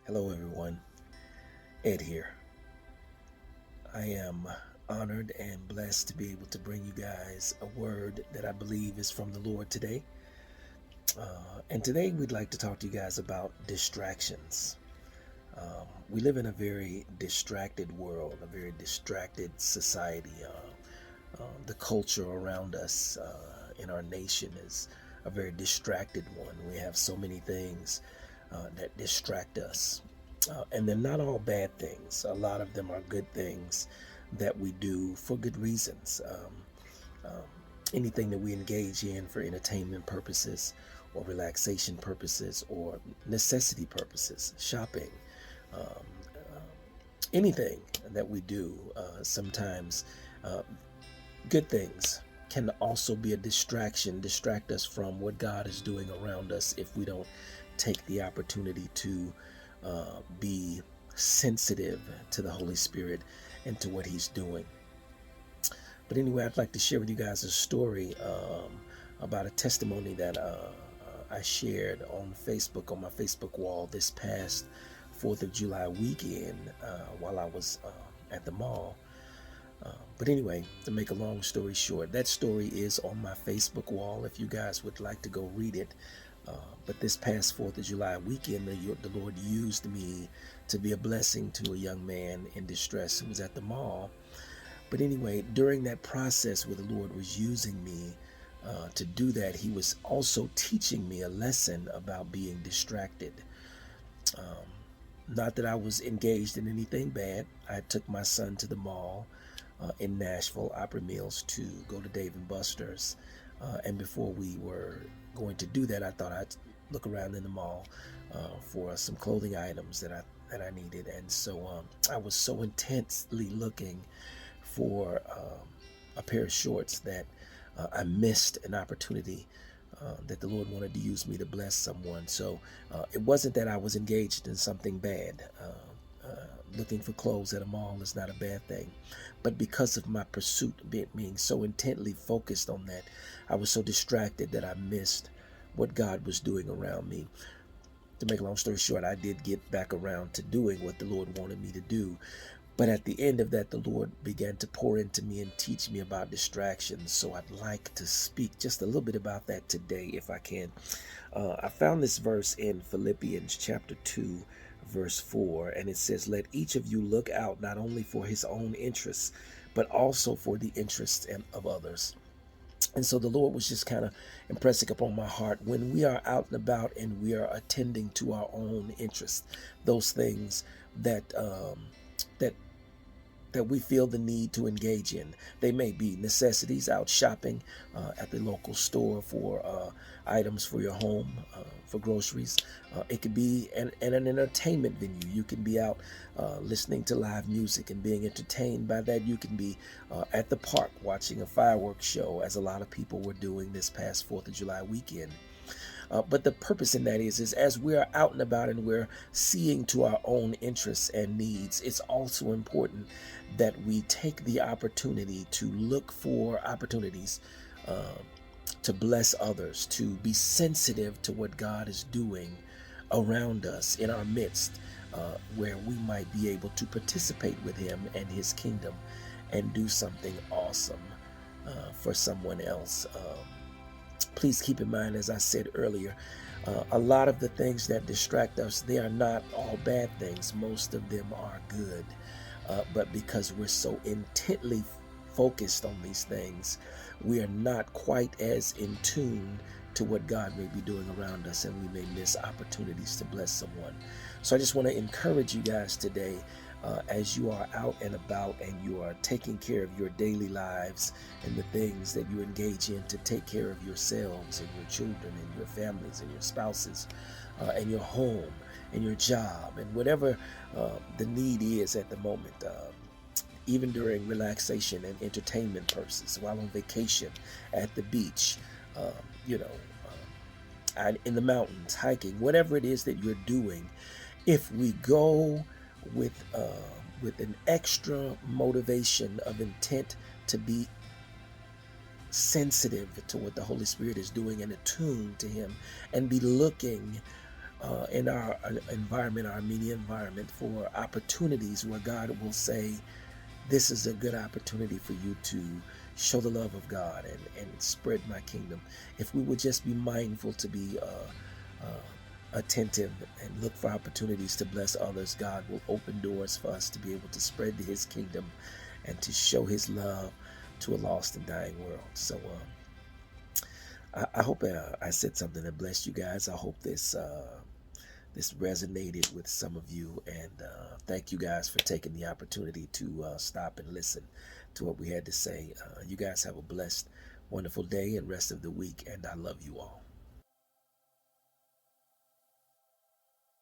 Hello, everyone. Ed here. I am honored and blessed to be able to bring you guys a word that I believe is from the Lord today. And today we'd like to talk to you guys about distractions. We live in a very distracted world, a very distracted society. The culture around us in our nation is a very distracted one. We have so many things that distract us. And they're not all bad things. A lot of them are good things that we do for good reasons. Anything that we engage in for entertainment purposes or relaxation purposes or necessity purposes, shopping, um, anything that we do, sometimes good things can also be a distraction, distract us from what God is doing around us if we don't take the opportunity to be sensitive to the Holy Spirit and to what He's doing. But anyway, I'd like to share with you guys a story about a testimony that I shared on Facebook, on my Facebook wall this past 4th of July weekend while I was at the mall. But anyway, to make a long story short, that story is on my Facebook wall if you guys would like to go read it. But this past 4th of July weekend, the Lord used me to be a blessing to a young man in distress who was at the mall. But anyway, during that process where the Lord was using me to do that, He was also teaching me a lesson about being distracted. Um, Not that I was engaged in anything bad. I took my son to the mall in Nashville, Opera Mills, to go to Dave and Buster's. And before we were going to do that, I thought I'd look around in the mall for some clothing items that I needed. And so I was so intensely looking for a pair of shorts that I missed an opportunity that the Lord wanted to use me to bless someone. So it wasn't that I was engaged in something bad. Looking for clothes at a mall is not a bad thing. But because of my pursuit being so intently focused on that, I was so distracted that I missed what God was doing around me. To make a long story short, I did get back around to doing what the Lord wanted me to do. But at the end of that, the Lord began to pour into me and teach me about distractions. So I'd like to speak just a little bit about that today, if I can. I found this verse in Philippians chapter 2, verse 4, and it says, "Let each of you look out not only for his own interests, but also for the interests of others." And so the Lord was just kind of impressing upon my heart when we are out and about and we are attending to our own interests, those things that that that we feel the need to engage in. They may be necessities, out shopping at the local store for items for your home, for groceries. It could be an entertainment venue. You can be out listening to live music and being entertained by that. You can be at the park watching a fireworks show, as a lot of people were doing this past 4th of July weekend. But the purpose in that is as we're out and about and we're seeing to our own interests and needs, it's also important that we take the opportunity to look for opportunities uh, to bless others, to be sensitive to what God is doing around us in our midst, where we might be able to participate with Him and His kingdom and do something awesome for someone else. Please keep in mind, as I said earlier, a lot of the things that distract us, they are not all bad things. Most of them are good. But because we're so intently focused on these things, we are not quite as in tune to what God may be doing around us, and we may miss opportunities to bless someone. So I just want to encourage you guys today, as you are out and about and you are taking care of your daily lives and the things that you engage in to take care of yourselves and your children and your families and your spouses and your home and your job and whatever the need is at the moment. Even during relaxation and entertainment purposes, while on vacation, at the beach, um, you know, in the mountains, hiking, whatever it is that you're doing, if we go with an extra motivation of intent to be sensitive to what the Holy Spirit is doing and attuned to Him, and be looking in our environment, our media environment, for opportunities where God will say, this is a good opportunity for you to show the love of God and spread my kingdom. If we would just be mindful to be attentive and look for opportunities to bless others, God will open doors for us to be able to spread his kingdom and to show his love to a lost and dying world. So I hope I said something that blessed you guys. I hope this resonated with some of you, and thank you guys for taking the opportunity to stop and listen to what we had to say. You guys have a blessed, wonderful day and rest of the week, and I love you all.